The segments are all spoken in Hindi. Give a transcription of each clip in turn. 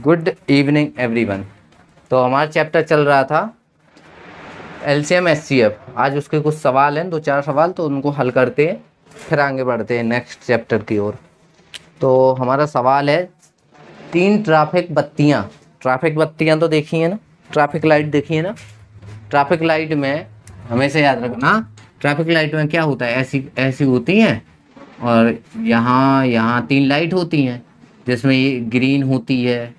Good evening everyone. तो हमारा चैप्टर चल रहा था एलसीएम एचसीएफ। आज उसके कुछ सवाल हैं, 2-4 सवाल, तो उनको हल करते हैं, फिर आगे बढ़ते हैं नेक्स्ट चैप्टर की ओर। तो हमारा सवाल है 3 ट्रैफिक बत्तियाँ तो देखी है ना, ट्रैफिक लाइट देखी है ना। ट्रैफिक लाइट में हमेशा याद रखना, ट्रैफिक लाइट में क्या होता है, ऐसी ऐसी होती हैं और यहाँ 3 लाइट होती हैं, जिसमें ये ग्रीन होती है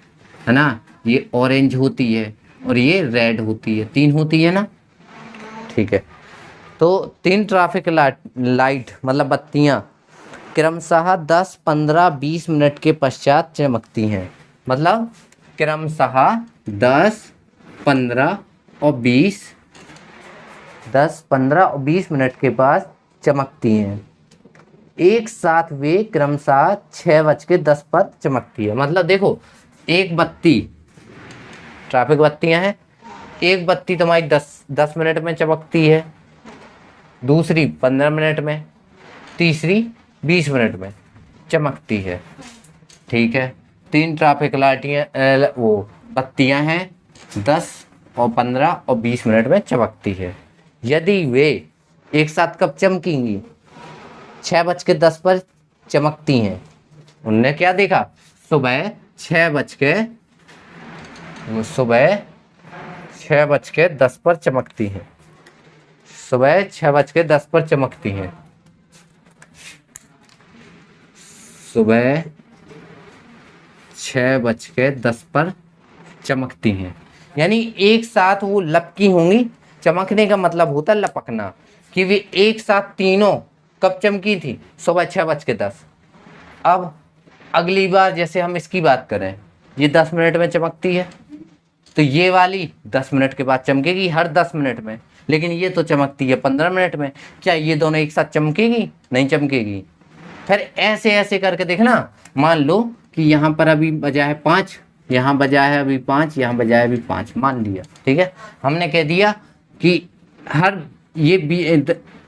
ना, ये ऑरेंज होती है और ये रेड होती है। 3 होती है ना, ठीक है। तो 3 ट्रैफिक लाइट मतलब बत्तियाँ क्रमशः 10, 15, 20 मिनट के पश्चात चमकती हैं। मतलब क्रमशः 10, 15 और 20 मिनट के बाद चमकती हैं। एक साथ वे क्रमशः 6:10 पर चमकती है। मतलब देखो, एक बत्ती, ट्रैफिक बत्तियां हैं, एक बत्ती तुम्हारी 10 मिनट में चमकती है, दूसरी 15 मिनट में, तीसरी 20 मिनट में चमकती है। ठीक है, 3 ट्रैफिक लाइटियाँ वो बत्तियां हैं, 10 और 15 और 20 मिनट में चमकती है। यदि वे एक साथ कब चमकेंगी? 6:10 पर चमकती हैं। उनने क्या देखा? सुबह 6:10 पर चमकती हैं। सुबह 6:10 पर चमकती हैं। सुबह 6:10 पर चमकती हैं, यानी एक साथ वो लपकी होंगी। चमकने का मतलब होता है लपकना, कि वे एक साथ तीनों कब चमकी थी? सुबह 6:10। अब अगली बार जैसे हम इसकी बात करें, ये 10 मिनट में चमकती है, तो ये वाली 10 मिनट के बाद चमकेगी, हर 10 मिनट में। लेकिन ये तो चमकती है 15 मिनट में। क्या ये दोनों एक साथ चमकेगी? नहीं चमकेगी। फिर ऐसे ऐसे करके देखना, मान लो कि यहाँ पर अभी बजा है 5, यहाँ बजा है अभी 5, यहाँ बजा है अभी 5, मान लिया। ठीक है, हमने कह दिया कि हर ये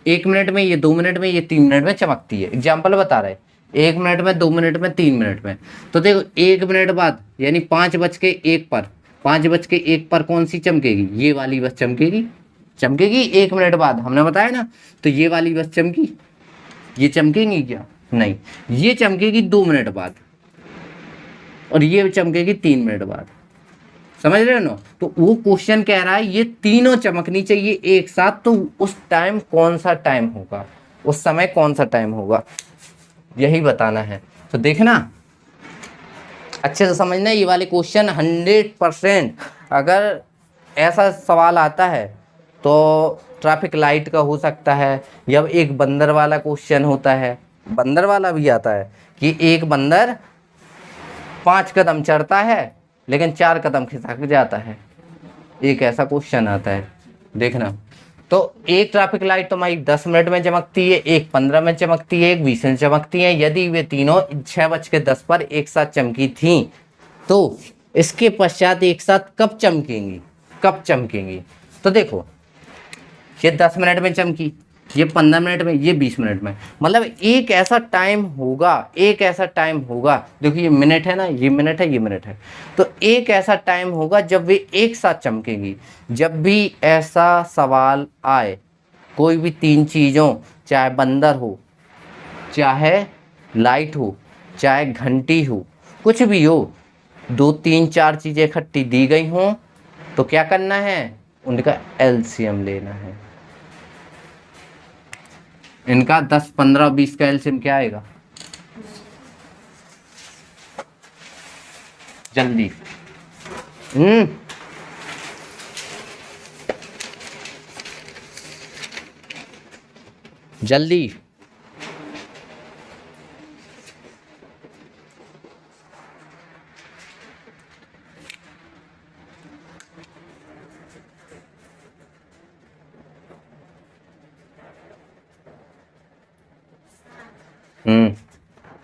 1 मिनट में, ये 2 मिनट में, ये 3 मिनट में चमकती है। एग्जाम्पल बता रहे, 1 मिनट में, 2 मिनट में, 3 मिनट में। तो देखो 1 मिनट बाद यानी 5:01 पर, 5:01 पर कौन सी चमकेगी? ये वाली बस चमकेगी। 1 मिनट बाद, हमने बताया ना। तो ये वाली बस चमकी, ये चमकेंगी क्या? नहीं, ये चमकेगी 2 मिनट बाद और ये चमकेगी 3 मिनट बाद। समझ रहे हो ना? तो वो क्वेश्चन कह रहा है ये तीनों चमकनी चाहिए एक साथ, तो उस टाइम कौन सा टाइम होगा, उस समय कौन सा टाइम होगा, यही बताना है। तो देखना, अच्छे से समझना, ये वाले क्वेश्चन 100% अगर ऐसा सवाल आता है तो ट्रैफिक लाइट का हो सकता है, या एक बंदर वाला क्वेश्चन होता है, बंदर वाला भी आता है कि एक बंदर 5 कदम चढ़ता है लेकिन 4 कदम खिसक जाता है। एक ऐसा क्वेश्चन आता है, देखना। तो एक ट्रैफिक लाइट तुम्हारी 10 मिनट में चमकती है, एक 15 में चमकती है, एक 20 में चमकती है। यदि वे तीनों 6:10 पर एक साथ चमकी थी, तो इसके पश्चात एक साथ कब चमकेंगी? तो देखो, ये 10 मिनट में चमकी, ये 15 मिनट में, ये 20 मिनट में। मतलब एक ऐसा टाइम होगा, देखो ये मिनट है ना, ये मिनट है, ये मिनट है। तो एक ऐसा टाइम होगा जब वे एक साथ चमकेंगी। जब भी ऐसा सवाल आए, कोई भी 3 चीज़ों, चाहे बंदर हो, चाहे लाइट हो, चाहे घंटी हो, कुछ भी हो, 2, 3, 4 चीज़ें इकट्ठी दी गई हों, तो क्या करना है? उनका एलसीएम लेना है। इनका 10, 15, 20 का एलसीएम क्या आएगा? जल्दी जल्दी।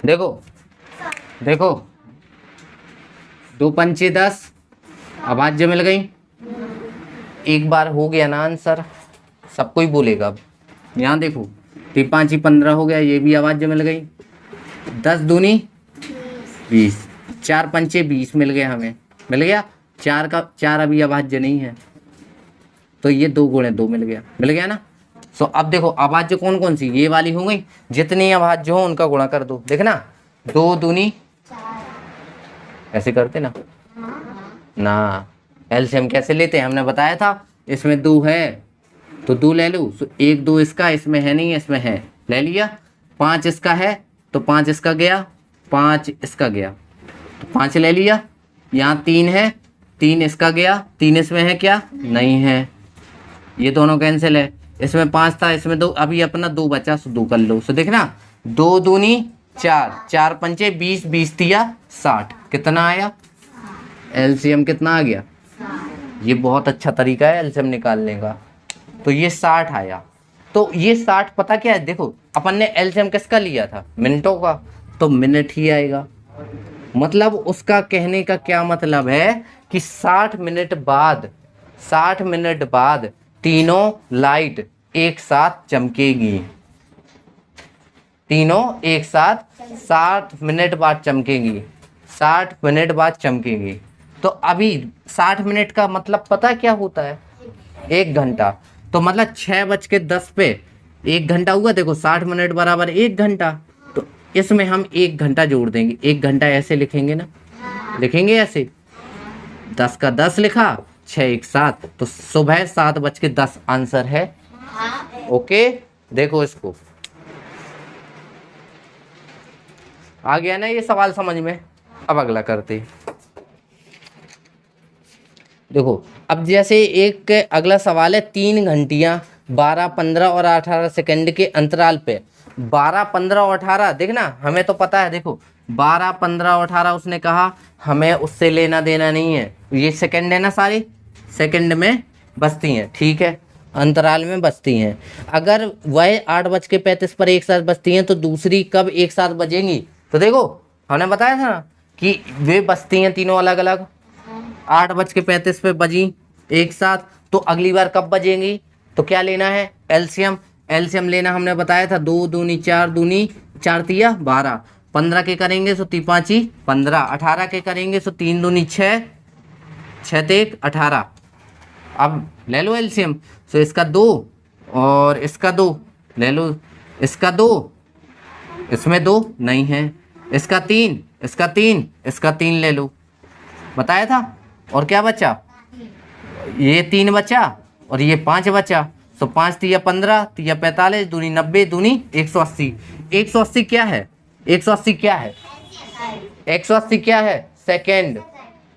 देखो 2 पंचे 10, आवाज जो मिल गई। एक बार हो गया ना आंसर, सबको ही बोलेगा। अब यहाँ देखो, 3 5 15 हो गया, ये भी आवाज जो मिल गई। 10 दूनी 20, 4 पंचे 20 मिल गया, हमें मिल गया। 4 का 4 अभी अभाज्य नहीं है, तो ये 2 गुणे 2 मिल गया ना। सो अब देखो अभाज्य कौन कौन सी, ये वाली हो गई, जितनी अभाज्य हो उनका गुणा कर दो। देखना 2 दूनी, ऐसे करते ना एलसीएम कैसे लेते हैं हमने बताया था, इसमें 2 है तो 2 ले लूँ, 1 2 इसका, इसमें है नहीं, इसमें है, ले लिया। 5 इसका है तो 5 इसका गया, 5 इसका गया तो 5 ले लिया। यहाँ 3 है, 3 इसका गया, 3 इसमें है क्या, नहीं है, ये दोनों कैंसिल है। इसमें 5 था, इसमें 2, अभी अपना 2 बचा, सो 2 कर लो। सो देखना 2 दूनी 4, 4 पंचे 20, 20 दिया 60, कितना आया एलसीएम, कितना आ गया। ये बहुत अच्छा तरीका है एलसीएम निकालने का। तो ये 60 आया। तो ये 60 पता क्या है, देखो अपन ने एलसीएम किसका लिया था, मिनटों का, तो मिनट ही आएगा। मतलब उसका कहने का क्या मतलब है कि 60 मिनट बाद तीनों लाइट एक साथ चमकेगी, तीनों एक साथ 60 मिनट बाद चमकेगी, 60 मिनट बाद चमकेगी। तो अभी 60 मिनट का मतलब पता क्या होता है, 1 घंटा। तो मतलब 6:10 पे 1 घंटा हुआ, देखो 60 मिनट बराबर 1 घंटा, तो इसमें हम 1 घंटा जोड़ देंगे। 1 घंटा ऐसे लिखेंगे ना, लिखेंगे ऐसे, 10 का 10 लिखा, 6 1 7, तो सुबह 7:10 आंसर है। ओके, देखो इसको आ गया ना ये सवाल समझ में। अब अगला करते, देखो अब जैसे एक अगला सवाल है, 3 घंटियां 12 15 और 18 सेकंड के अंतराल पे, 12 15 और 18, देखना हमें तो पता है, देखो 12 15 और 18 उसने कहा, हमें उससे लेना देना नहीं है, ये सेकंड है ना, सारे सेकंड में बजती हैं, ठीक है, अंतराल में बजती हैं। अगर वह 8:35 पर एक साथ बजती हैं तो दूसरी कब एक साथ बजेंगी। तो देखो हमने बताया था ना कि वे बजती हैं तीनों अलग अलग, 8:35 पे बजी एक साथ, तो अगली बार कब बजेंगी। तो क्या लेना है, एलसीएम। एलसीएम लेना हमने बताया था, 2 दूनी 4 दूनी 4 तिया 12, 15 के करेंगे सो 3 5 15, 18 के करेंगे सो 3 दूनी 6, 6 1 18। अब ले लो एलसीएम, सो इसका 2 और इसका 2 ले लो, इसका 2, इसमें 2 नहीं है, इसका 3, इसका 3, इसका 3 ले लो, बताया था। और क्या बचा, ये 3 बचा और ये 5 बचा, तो 5 तिया 15 तिया 45 दूनी 90 दूनी 180। 180 क्या है, 180 क्या है, 180 क्या है, सेकंड।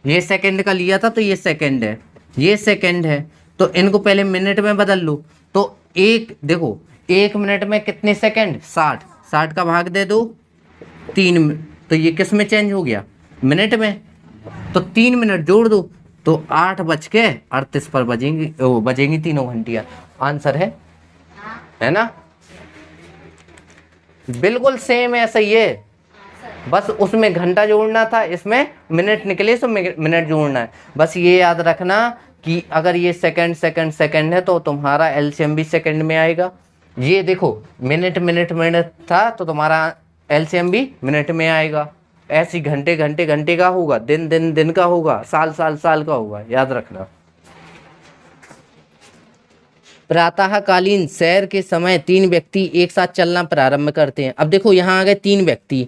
ये सेकंड का लिया था तो ये सेकंड है, ये सेकंड है, तो इनको पहले मिनट में बदल लो। तो एक देखो 1 मिनट में कितने सेकंड, 60, 60 का भाग दे दो 3, तो ये किस में चेंज हो गया, मिनट में। तो 3 मिनट जोड़ दो तो 8:38 पर बजेंगी तीनों घंटियां, आंसर है ना। बिल्कुल सेम ऐसा ही है, बस उसमें घंटा जोड़ना था, इसमें मिनट निकले तो मिनट जोड़ना है। बस ये याद रखना कि अगर ये सेकंड सेकंड सेकंड है तो तुम्हारा एलसीएम भी सेकंड में आएगा। ये देखो मिनट मिनट मिनट था तो तुम्हारा एलसीएम भी मिनट में आएगा। ऐसी घंटे घंटे घंटे का होगा, दिन दिन दिन का होगा, साल साल साल का होगा, याद रखना। प्रातःकालीन सैर के समय 3 व्यक्ति एक साथ चलना प्रारंभ करते हैं। अब देखो यहाँ आ गए 3 व्यक्ति,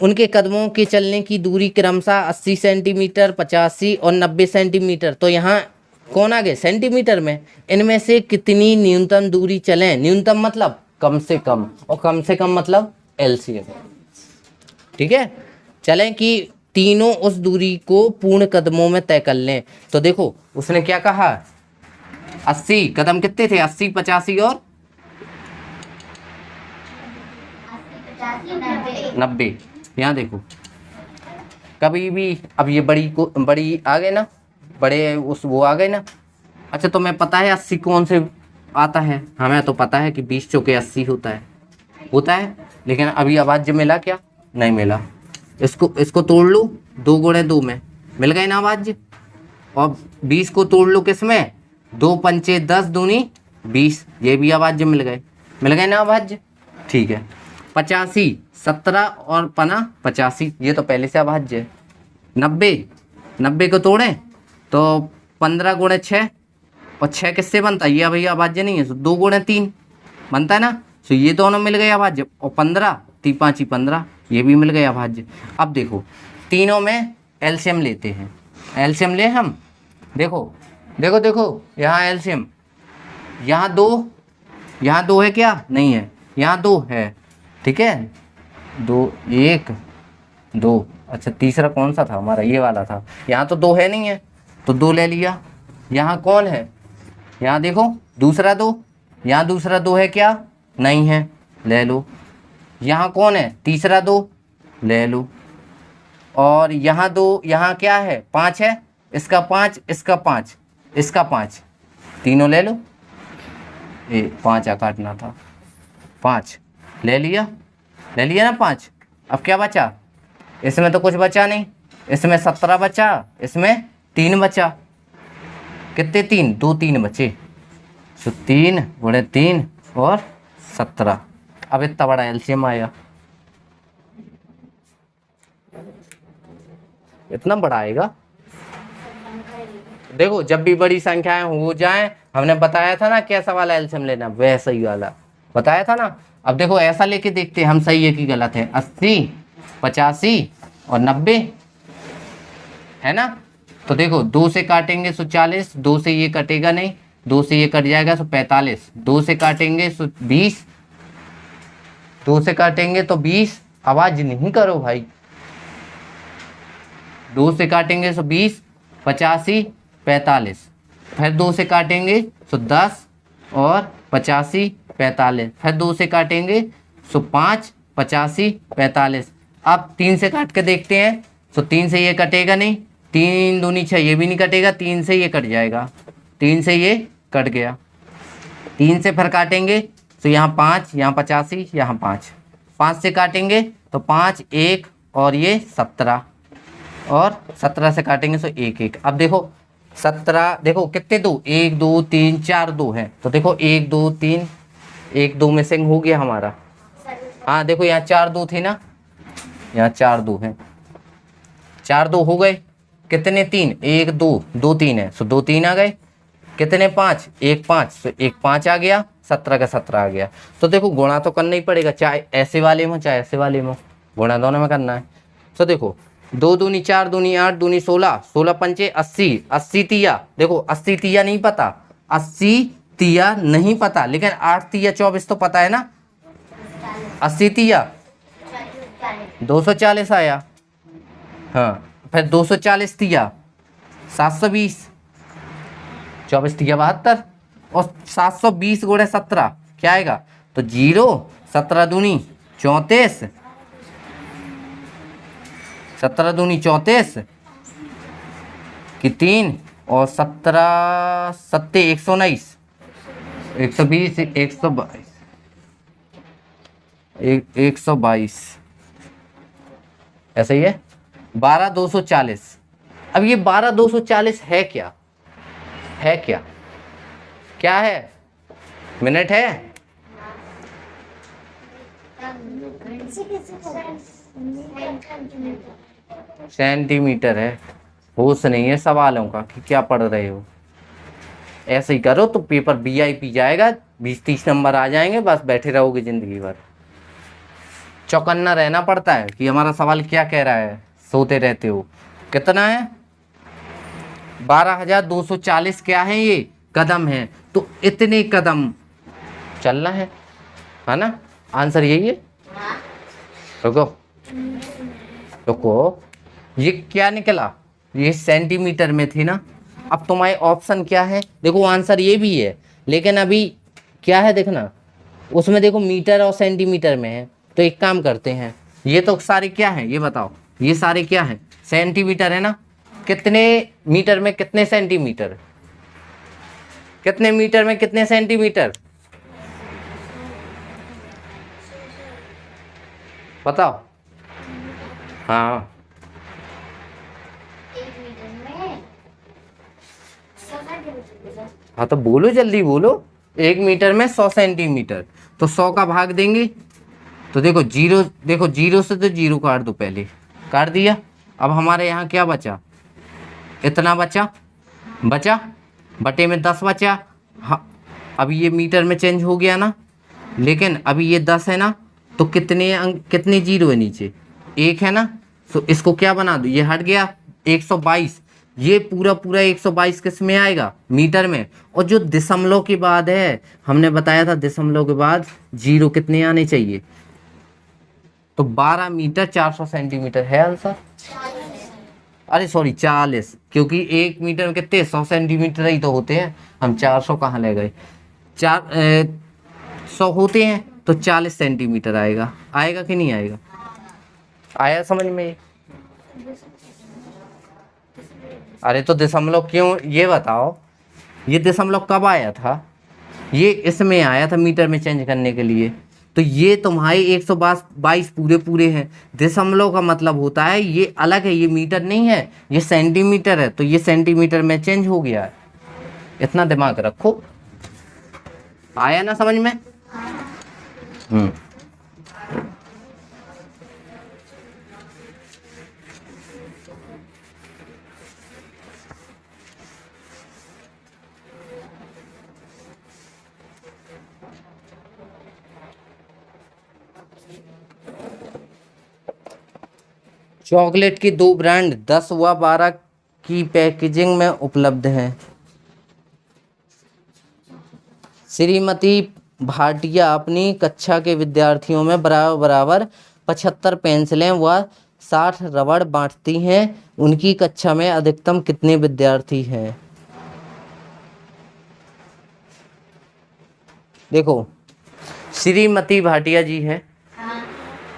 उनके कदमों के चलने की दूरी क्रमशः 80 सेंटीमीटर, 85 और 90 सेंटीमीटर। तो यहाँ कौन आ गए, सेंटीमीटर में। इनमें से कितनी न्यूनतम दूरी चलें, न्यूनतम मतलब कम से कम, और कम से कम मतलब एलसीएम, ठीक है। चलें कि तीनों उस दूरी को पूर्ण कदमों में तय कर लें। तो देखो उसने क्या कहा, 80 कदम कितने थे, 80 85 और 90। यहाँ देखो कभी भी, अब ये बड़ी आ गए ना, बड़े उस वो आ गए ना। अच्छा तुम्हें पता है 80 कौन से आता है, हमें तो पता है कि 20 चौके 80 होता है, लेकिन अभी अभाज्य मिला क्या, नहीं मिला। इसको तोड़ लो, 2 गुणे 2 में मिल गए ना अभाज्य, और 20 को तोड़ लो किस में, 2 पंचे 10 दूनी 20, ये भी अभाज्य मिल गए ना अभाज्य, ठीक है। 85, 17 और पना 85, ये तो पहले से अभाज्य है। 90 को तोड़ें तो 15 गुणे 6, और 6 किससे बनता है, ये भैया अभाज्य नहीं है, तो 2 गुणे 3 बनता है ना, तो ये दोनों मिल गए अभाज्य। और 15 3 5 15, ये भी मिल गए अभाज्य। अब देखो तीनों में एलसीएम लेते हैं, एलसीएम ले हम, देखो देखो देखो यहाँ एलसीएम, यहाँ 2 है क्या, नहीं है, यहाँ 2 है, ठीक है, 2 1 2, अच्छा तीसरा कौन सा था हमारा, ये वाला था, यहाँ तो 2 है नहीं है, तो 2 ले लिया। यहाँ कौन है, यहाँ देखो दूसरा 2, यहाँ दूसरा 2 है क्या, नहीं है, ले लो। यहाँ कौन है, तीसरा 2, ले लो। और यहाँ 2, यहाँ क्या है, 5 है, इसका 5, इसका 5, इसका 5, तीनों ले लो। 5 काटना था, 5 ले लिया ना 5। अब क्या बचा, इसमें तो कुछ बचा नहीं, इसमें 17 बचा, इसमें 3 बचा, कितने 3, 2 3 बचे, तो 3 गुणे 3 और 17। अब इतना बड़ा एलसीएम आया, इतना बड़ा आएगा। देखो जब भी बड़ी संख्याएं हो जाएं, हमने बताया था ना कैसा वाला एलसीएम लेना, वैसा ही वाला बताया था ना। अब देखो ऐसा लेके देखते हैं हम सही है कि गलत है। 80, 85 और 90 है ना, तो देखो 2 से काटेंगे तो 40, 2 से ये कटेगा नहीं, 2 से ये कट जाएगा तो 45, 2 से काटेंगे तो 20, 2 से काटेंगे तो 20, आवाज नहीं करो भाई, 2 से काटेंगे तो 20, 85 45, फिर 2 से काटेंगे तो 10 और 85 45, फिर 2 से काटेंगे तो 5 85 45। अब 3 से काट के देखते हैं, तो 3 से ये कटेगा नहीं, 3 दूनी 6, ये भी नहीं कटेगा, 3 से ये कट जाएगा, 3 से ये कट गया। 3 से फिर काटेंगे तो यहाँ 5, यहाँ 85, यहाँ 5, 5 से काटेंगे तो 5 1 और ये 17, और 17 से काटेंगे तो 1 1। अब देखो 17, देखो कितने 2, 1 2 3 4 2 है, तो देखो 1 2 3, 1 2 मिसिंग हो गया हमारा। हाँ देखो यहाँ 4 2 थे ना, यहाँ 4 2 है, 4 2 हो गए, कितने 3, 1 2 2 3 है, तो 2 3 आ गए, कितने 5, 1 5, तो 1 5 आ गया, 17 का 17 आ गया। तो देखो गुणा तो करना ही पड़ेगा, चाहे ऐसे वाले में चाहे ऐसे वाले में, गुणा दोनों में करना है। तो देखो 2 दूनी 4 दूनी 8 दूनी 16, 16 पंचे 80, 80 तिया, देखो 80 तिया नहीं पता, 80 तिया नहीं पता, लेकिन 8 तिया 24 तो पता है ना, 80 तिया 240 आया, हाँ फिर 240 तिया 720, 24 तिया 72, और 720 गुणे 17 क्या आएगा, तो 0, 17 दूनी 34, 17 दूनी 34 की 3, और 17 सत्ते 119, 120 122, ऐसा ही है। 12 240। अब ये 12 240 है क्या, है क्या, क्या है, मिनट है, सेंटीमीटर है। होश नहीं है सवालों का कि क्या पढ़ रहे हो, ऐसे ही करो तो पेपर वीआईपी जाएगा, 20-30 नंबर आ जाएंगे, बस बैठे रहोगे जिंदगी भर। चौकन्ना रहना पड़ता है कि हमारा सवाल क्या कह रहा है, सोते रहते हो। कितना है, 12,240 क्या है, ये कदम है, तो इतने कदम चलना है ना, आंसर यही है। रुको रुको, ये क्या निकला, ये सेंटीमीटर में थी ना। अब तुम्हारे ऑप्शन क्या है, देखो आंसर ये भी है, लेकिन अभी क्या है देखना, उसमें देखो मीटर और सेंटीमीटर में है। तो एक काम करते हैं, ये तो सारे क्या है ये बताओ, ये सारे क्या है, सेंटीमीटर है ना, कितने मीटर में कितने सेंटीमीटर, कितने मीटर में कितने सेंटीमीटर बताओ। हाँ हाँ तो बोलो जल्दी बोलो, 1 मीटर में 100 सेंटीमीटर, तो 100 का भाग देंगे तो देखो जीरो, देखो जीरो से तो जीरो काट दो, पहले काट दिया। अब हमारे यहाँ क्या बचा, इतना बचा, बटे में 10 बचा। हाँ, अब ये मीटर में चेंज हो गया ना, लेकिन अभी ये 10 है ना, तो कितने अंक, कितने जीरो है नीचे, 1 है ना, तो इसको क्या बना दो, ये हट गया 122। ये पूरा पूरा 122 किस में आएगा, मीटर में। और जो दशमलव के बाद है, हमने बताया था दशमलव के बाद जीरो कितने आने चाहिए, तो 12 मीटर 400 सेंटीमीटर है आंसर। अरे सॉरी 40, क्योंकि 1 मीटर में कितने 100 सेंटीमीटर ही तो होते हैं, हम 400 कहाँ ले गए, 100 होते हैं, तो 40 सेंटीमीटर आएगा। आएगा कि नहीं आएगा, आया समझ में? अरे तो दशमलव क्यों, ये बताओ, ये दशमलव कब आया था, ये इसमें आया था मीटर में चेंज करने के लिए। तो ये तुम्हारे 122 पूरे पूरे हैं। दशमलव का मतलब होता है ये अलग है, ये मीटर नहीं है, ये सेंटीमीटर है, तो ये सेंटीमीटर में चेंज हो गया है। इतना दिमाग रखो। आया ना समझ में? चॉकलेट की 2 ब्रांड 10 व 12 की पैकेजिंग में उपलब्ध हैं। श्रीमती भाटिया अपनी कक्षा के विद्यार्थियों में बराबर 75 पेंसिलें व 60 रबड़ बांटती हैं। उनकी कक्षा में अधिकतम कितने विद्यार्थी हैं? देखो, श्रीमती भाटिया जी हैं,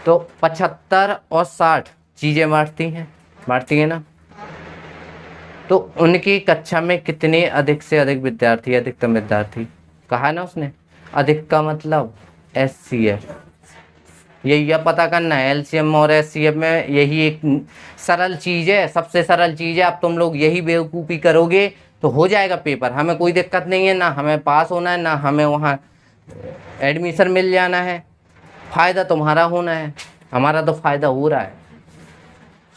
तो 75 और 60 चीज़ें बांटती हैं ना, तो उनकी कक्षा में कितने अधिक से अधिक विद्यार्थी, अधिकतम विद्यार्थी कहा है ना उसने। अधिक का मतलब HCF, यही अब पता करना है। LCM और HCF में यही एक सरल चीज़ है, सबसे सरल चीज़ है। अब तुम लोग यही बेवकूफ़ी करोगे तो हो जाएगा पेपर, हमें कोई दिक्कत नहीं है, ना हमें पास होना है, ना हमें वहाँ एडमिशन मिल जाना है, फ़ायदा तुम्हारा होना है। हमारा तो फ़ायदा हो रहा है,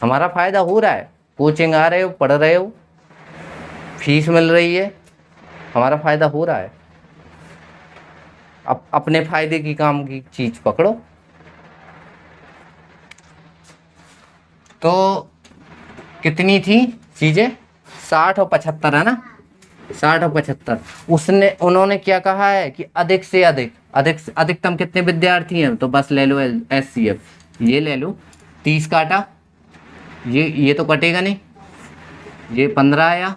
हमारा फ़ायदा हो रहा है। कोचिंग आ रहे हो, पढ़ रहे हो, फीस मिल रही है, हमारा फ़ायदा हो रहा है। अब अपने फ़ायदे की काम की चीज़ पकड़ो। तो कितनी थी चीज़ें, 60 और 75 है ना, 60 और 75। उन्होंने क्या कहा है कि अधिक से अधिकतम कितने विद्यार्थी हैं, तो बस ले लो HCF, ये ले लो। 30 काटा, ये तो कटेगा नहीं, ये 15 आया।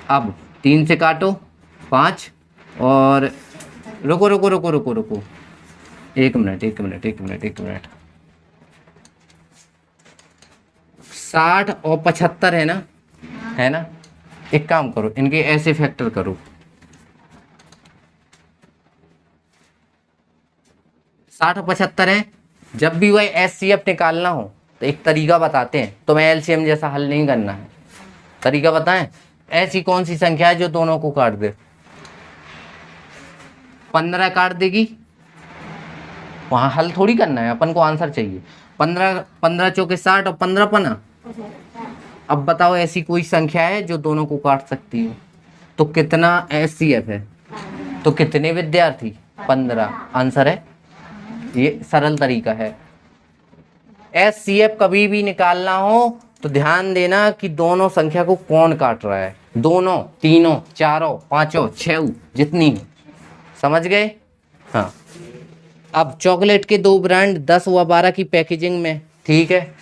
अब 3 से काटो 5, और रुको, एक मिनट। 60 और 75 है ना, एक काम करो, इनके ऐसे फैक्टर करो। 60 और 75 है। जब भी वही HCF निकालना हो तो एक तरीका बताते हैं, तुम्हें LCM जैसा हल नहीं करना है। तरीका बताएं, ऐसी कौन सी संख्या है जो दोनों को काट दे। 15 काट देगी, वहां हल थोड़ी करना है, अपन को आंसर चाहिए। 15 चौके 60 और 15 पना। अब बताओ ऐसी कोई संख्या है जो दोनों को काट सकती है, तो कितना HCF है, तो कितने विद्यार्थी, 15 आंसर है। ये सरल तरीका है। HCF कभी भी निकालना हो तो ध्यान देना कि दोनों संख्या को कौन काट रहा है, दोनों, तीनों, चारों, पांचों, छह, जितनी, समझ गए? हाँ। अब चॉकलेट के 2 ब्रांड 10 व 12 की पैकेजिंग में, ठीक है,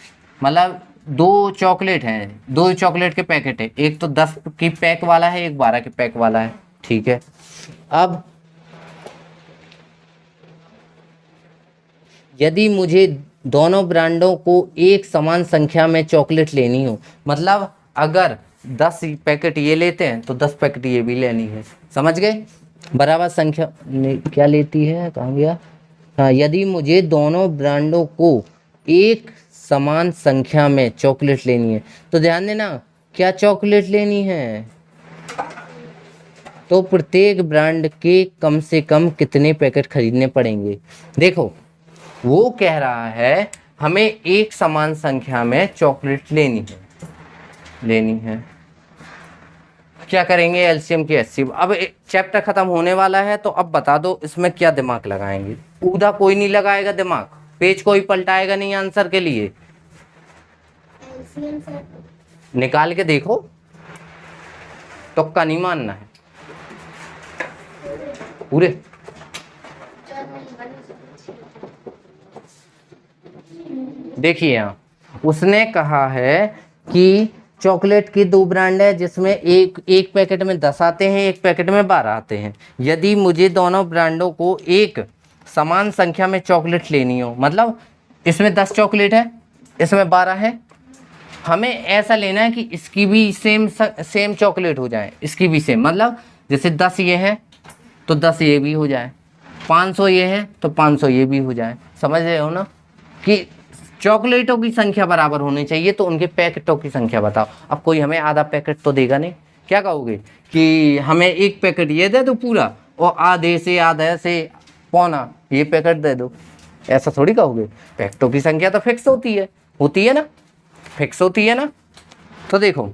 मतलब 2 चॉकलेट हैं, 2 चॉकलेट के पैकेट है, एक तो 10 की पैक वाला है, एक 12 के पैक वाला है, ठीक है। अब यदि मुझे दोनों ब्रांडों को एक समान संख्या में चॉकलेट लेनी हो, मतलब अगर 10 पैकेट ये लेते हैं तो 10 पैकेट ये भी लेनी है, समझ गए? बराबर संख्या क्या लेती है, कहाँ गया? हाँ, यदि मुझे दोनों ब्रांडों को एक समान संख्या में चॉकलेट लेनी है, तो ध्यान देना क्या चॉकलेट लेनी है, तो प्रत्येक ब्रांड के कम से कम कितने पैकेट खरीदने पड़ेंगे। देखो, वो कह रहा है हमें एक समान संख्या में चॉकलेट लेनी है। क्या करेंगे, एलसीएम की 80। अब चैप्टर खत्म होने वाला है, तो अब बता दो इसमें क्या दिमाग लगाएंगे। उदा कोई नहीं लगाएगा दिमाग, पेज कोई पलटाएगा नहीं आंसर के लिए। निकाल के देखो, तुक्का नहीं मानना है पूरे। देखिए यहाँ उसने कहा है कि चॉकलेट की 2 ब्रांड है जिसमें एक पैकेट में 10 आते हैं, एक पैकेट में 12 आते हैं। यदि मुझे दोनों ब्रांडों को एक समान संख्या में चॉकलेट लेनी हो, मतलब इसमें 10 चॉकलेट है, इसमें 12 है, हमें ऐसा लेना है कि इसकी भी सेम चॉकलेट हो जाए, इसकी भी सेम। मतलब जैसे 10 ये है तो 10 ये भी हो जाए, 500 ये है तो 500 ये भी हो जाए। समझ रहे हो ना कि चॉकलेटों की संख्या बराबर होनी चाहिए, तो उनके पैकेटों की संख्या बताओ। अब कोई हमें आधा पैकेट तो देगा नहीं, क्या कहोगे कि हमें एक पैकेट ये दे दो पूरा और आधे से पौना ये पैकेट दे दो, ऐसा थोड़ी कहोगे। पैकेटों की संख्या तो फिक्स होती है ना, फिक्स होती है ना। तो देखो,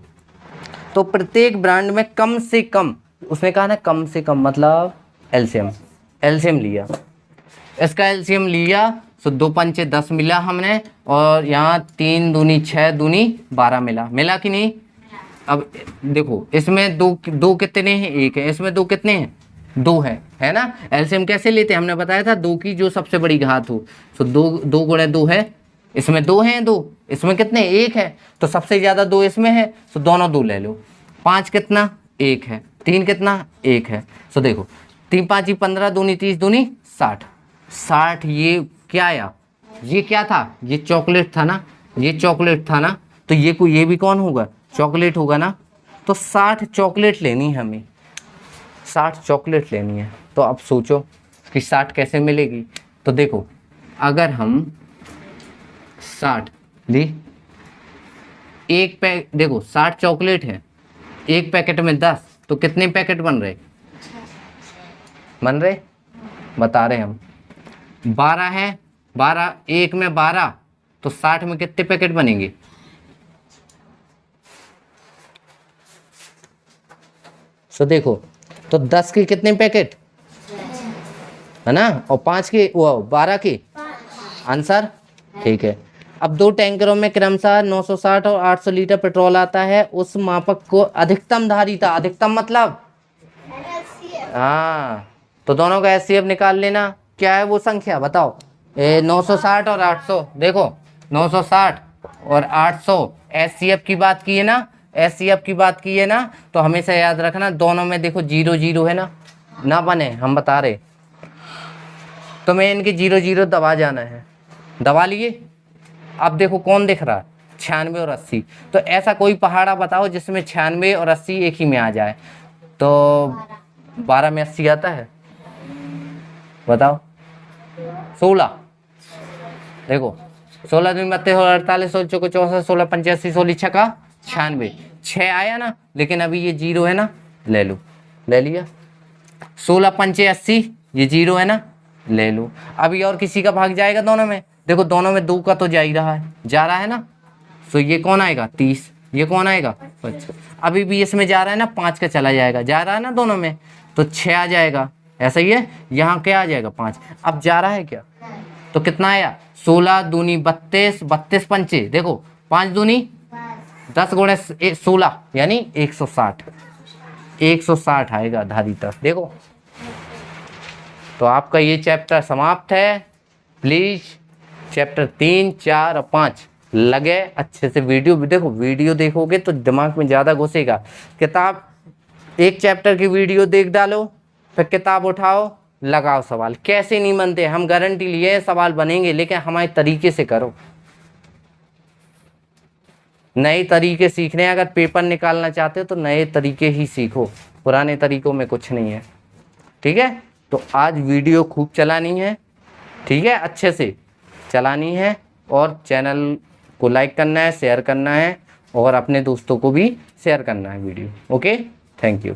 तो प्रत्येक ब्रांड में कम से कम, उसने कहा ना कम से कम मतलब एलसीएम लिया, इसका एलसीएम लिया तो 2 पंचे 10 मिला हमने, और यहाँ 3 दूनी 6 दूनी 12 मिला कि नहीं। अब देखो इसमें दो कितने हैं, एक है, इसमें 2 कितने हैं, 2 है ना। एलसीएम कैसे लेते हैं, हमने बताया था 2 की जो सबसे बड़ी घात हो, तो 2 गुणे 2 है, इसमें 2 हैं, 2 इसमें कितने, 1 है, तो सबसे ज्यादा 2 इसमें है, तो दोनों 2 ले लो। 5 कितना, 1 है, 3 कितना, 1 है। तो देखो 3 5 15 दूनी 30 दूनी 60। ये क्या आया, ये क्या था, ये चॉकलेट था ना, ये चॉकलेट था ना, तो ये भी कौन होगा, चॉकलेट होगा ना। तो 60 चॉकलेट लेनी है हमें, 60 चॉकलेट लेनी है। तो अब सोचो कि 60 कैसे मिलेगी। तो देखो अगर हम 60 ली, देखो 60 चॉकलेट है, एक पैकेट में 10, तो कितने पैकेट बन रहे, बता रहे हम। 12 है, 12 एक में 12, तो 60 में कितने पैकेट बनेंगे, तो देखो तो 10 के कितने पैकेट है ना, और 5 के वो 12 के आंसर, ठीक है। अब 2 टैंकरों में क्रमशः 960 और 800 लीटर पेट्रोल आता है। उस मापक को अधिकतम धारिता, अधिकतम मतलब हाँ, तो दोनों का एचसीएफ निकाल लेना। क्या है वो संख्या बताओ, 960 और 800। देखो 960 और 800 एचसीएफ की बात की है ना, एचसीएफ की बात की है ना, तो हमेशा याद रखना दोनों में देखो 0 0 है ना बने, हम बता रहे। तो मैं इनके 0 0 दबा जाना है, दबा लिए। अब देखो कौन दिख रहा है, 96 और 80। तो ऐसा कोई पहाड़ा बताओ जिसमें 96 और 80 एक ही में आ जाए। तो 12 में 80 आता है, बताओ 16। देखो 16 दूनी 32 और 48, 16 चौको 64, 16 पंचे 80, 16 छक्का 96, 6 आया ना। लेकिन अभी ये 0 है ना, ले लो, ले लिया। 16 पंचे 80, ये 0 है ना, ले लो। अभी और किसी का भाग जाएगा दोनों में, देखो दोनों में 2 का तो जा रहा है ना, तो ये कौन आएगा 30, ये कौन आएगा 25। अभी भी इसमें जा रहा है ना, 5 का चला जाएगा, जा रहा है ना दोनों में, तो 6 आ जाएगा। ऐसा ही है, यहाँ क्या आ जाएगा 5। अब जा रहा है क्या, तो कितना आया 16 दूनी 32, 32 पंचे देखो 5 दूनी 10 गुणे 16 यानी 160, 160 आएगा धारिता। देखो तो आपका ये चैप्टर समाप्त है। प्लीज चैप्टर 3, 4 और 5 लगे अच्छे से। वीडियो भी देखो, वीडियो देखोगे तो दिमाग में ज़्यादा घुसेगा। किताब एक चैप्टर की वीडियो देख डालो, फिर किताब उठाओ, लगाओ सवाल। कैसे नहीं बनते, हम गारंटी लिए सवाल बनेंगे, लेकिन हमारे तरीके से करो। नए तरीके सीखने हैं, अगर पेपर निकालना चाहते हो तो नए तरीके ही सीखो, पुराने तरीकों में कुछ नहीं है। ठीक है, तो आज वीडियो खूब चलानी है, ठीक है, अच्छे से चलानी है, और चैनल को लाइक करना है, शेयर करना है, और अपने दोस्तों को भी शेयर करना है वीडियो। Okay, thank you.